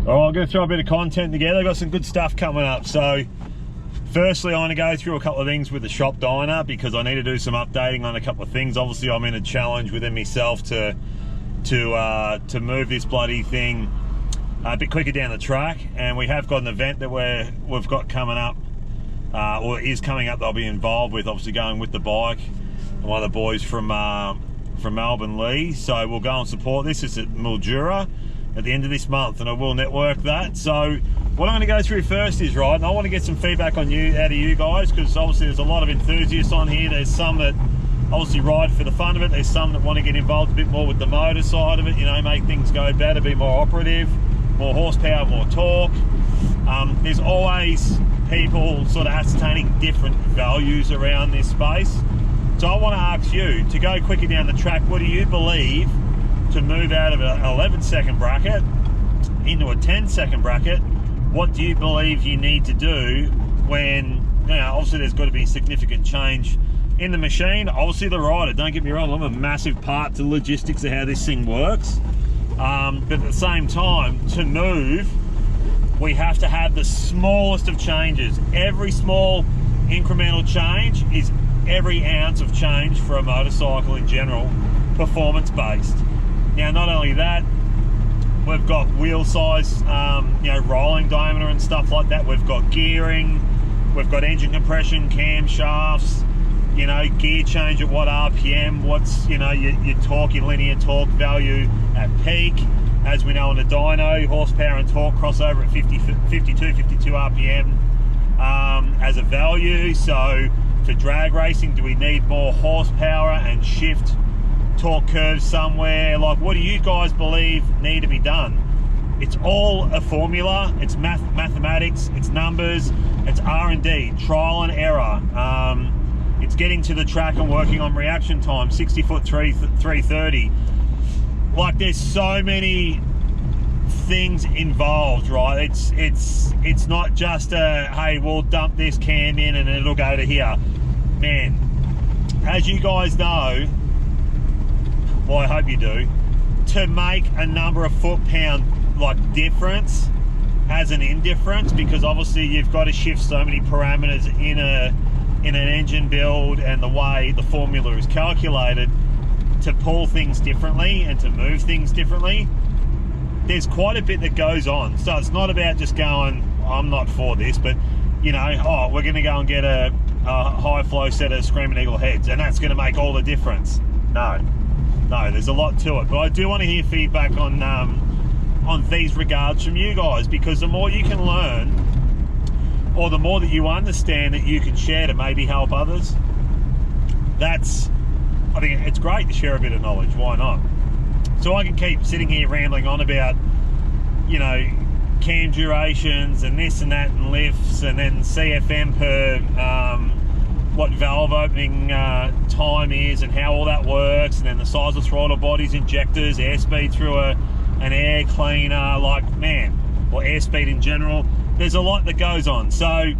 All right, I'm going to throw a bit of content together. I've got some good stuff coming up. So firstly, I want to go through a couple of things with the shop dyno because I need to do some updating on a couple of things. Obviously, I'm in a challenge within myself to move this bloody thing a bit quicker down the track, and we have got an event that we've got coming up, or is coming up, that I'll be involved with, obviously going with the bike and one of the boys from Melbourne, Lee. So we'll go and support this. It's at Mildura at the end of this month, and I will network that. So what I'm going to go through first is, right, and I want to get some feedback out of you guys, because obviously there's a lot of enthusiasts on here. There's some that obviously ride for the fun of it. There's some that want to get involved a bit more with the motor side of it, you know, make things go better, be more operative, more horsepower, more torque. There's always people sort of ascertaining different values around this space. So I want to ask you to go quicker down the track. What do you believe to move out of an 11-second bracket into a 10-second bracket? What do you believe you need to do when, you know, obviously there's got to be significant change in the machine. Obviously the rider, don't get me wrong, I'm a massive part to the logistics of how this thing works. But at the same time, to move, we have to have the smallest of changes. Every small incremental change is every ounce of change for a motorcycle in general, performance based. Now, not only that, we've got wheel size, you know, rolling diameter and stuff like that. We've got gearing, we've got engine compression, camshafts, you know, gear change at what RPM, what's, you know, your torque, your linear torque value at peak. As we know on the dyno, horsepower and torque crossover at 52 RPM as a value. So for drag racing, do we need more horsepower and shift torque curves somewhere? Like, what do you guys believe need to be done? It's all a formula. It's mathematics, it's numbers, it's R&D, trial and error. It's getting to the track and working on reaction time, 60 foot 330. Like, there's so many things involved, right? It's not just a, hey, we'll dump this cam in and it'll go to here. Man, as you guys know, well, I hope you do, to make a number of foot-pound like difference as an indifference, because obviously you've got to shift so many parameters in an engine build and the way the formula is calculated to pull things differently and to move things differently. There's quite a bit that goes on. So it's not about just going, I'm not for this, but, you know, oh, we're going to go and get a high flow set of Screaming Eagle heads and that's going to make all the difference. No, there's a lot to it. But I do want to hear feedback on these regards from you guys, because the more you can learn, or the more that you understand that you can share to maybe help others, I think it's great to share a bit of knowledge. Why not? So I can keep sitting here rambling on about, you know, cam durations and this and that and lifts, and then CFM per what valve opening time is and how all that works, and then the size of throttle bodies, injectors, airspeed through an air cleaner, like, man, or airspeed in general. There's a lot that goes on. So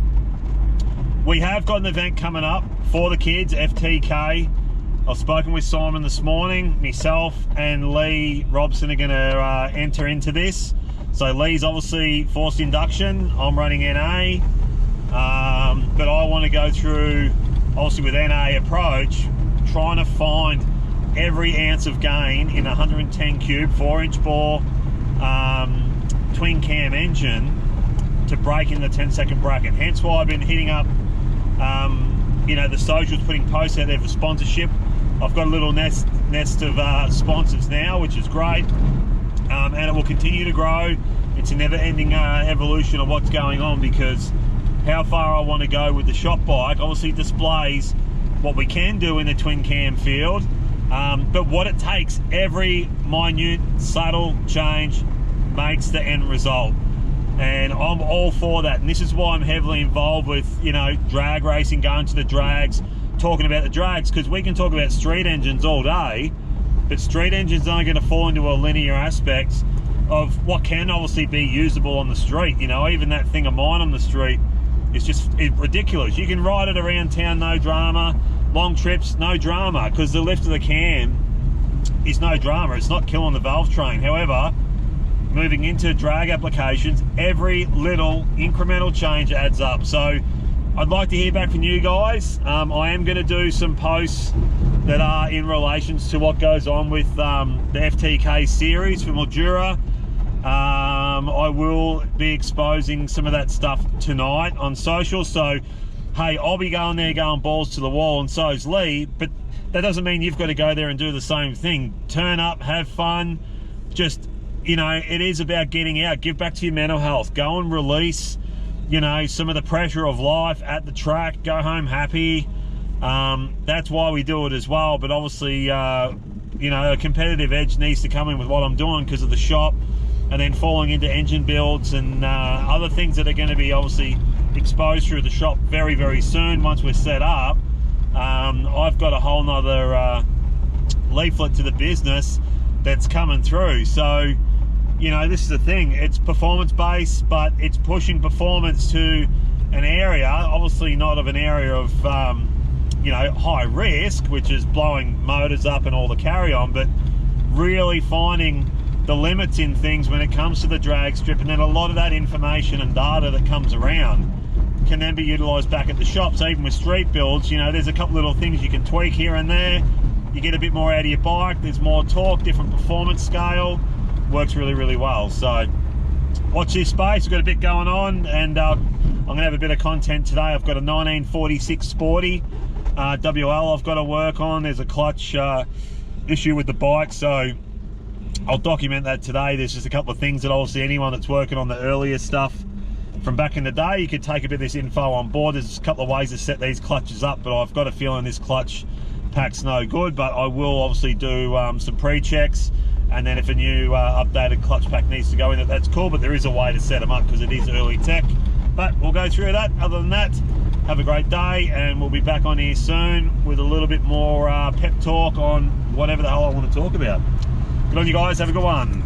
we have got an event coming up for the kids, FTK. I've spoken with Simon this morning. Myself and Lee Robson are going to enter into this. So Lee's obviously forced induction. I'm running NA. But I want to go through, obviously with NA approach, trying to find every ounce of gain in a 110 cube, 4-inch bore, twin cam engine to break in the 10-second bracket. Hence why I've been hitting up, you know, the socials, putting posts out there for sponsorship. I've got a little nest of sponsors now, which is great, and it will continue to grow. It's a never-ending evolution of what's going on, because how far I want to go with the shop bike obviously displays what we can do in the twin cam field, but what it takes, every minute, subtle change makes the end result. And I'm all for that, and this is why I'm heavily involved with, you know, drag racing, going to the drags, talking about the drags, because we can talk about street engines all day, but street engines aren't going to fall into a linear aspect of what can obviously be usable on the street. You know, even that thing of mine on the street is just ridiculous. You can ride it around town, no drama. Long trips, no drama, because the lift of the cam is no drama. It's not killing the valve train. However, moving into drag applications, every little incremental change adds up. So I'd like to hear back from you guys. I am going to do some posts that are in relations to what goes on with the FTK series for Mildura. I will be exposing some of that stuff tonight on social. So, hey, I'll be going there going balls to the wall, and so's Lee, but that doesn't mean you've got to go there and do the same thing. Turn up, have fun, just, you know, it is about getting out, give back to your mental health, go and release, you know, some of the pressure of life at the track, go home happy. That's why we do it as well. But obviously, you know, a competitive edge needs to come in with what I'm doing because of the shop, and then falling into engine builds and other things that are going to be obviously exposed through the shop very, very soon once we're set up. I've got a whole nother leaflet to the business that's coming through. So, you know, this is the thing, it's performance based, but it's pushing performance to an area, obviously not of an area of you know, high risk, which is blowing motors up and all the carry on, but really finding the limits in things when it comes to the drag strip. And then a lot of that information and data that comes around can then be utilized back at the shop. So even with street builds, you know, there's a couple little things you can tweak here and there. You get a bit more out of your bike, there's more torque, different performance scale, works really, really well. So watch this space, we've got a bit going on, and I'm gonna have a bit of content today. I've got a 1946 Sporty WL I've got to work on. There's a clutch issue with the bike, so I'll document that today. There's just a couple of things that obviously anyone that's working on the earlier stuff from back in the day, you could take a bit of this info on board. There's a couple of ways to set these clutches up, but I've got a feeling this clutch pack's no good. But I will obviously do some pre-checks, and then if a new updated clutch pack needs to go in it, that's cool. But there is a way to set them up because it is early tech. But we'll go through that. Other than that, have a great day, and we'll be back on here soon with a little bit more pep talk on whatever the hell I want to talk about. Good on you guys, have a good one.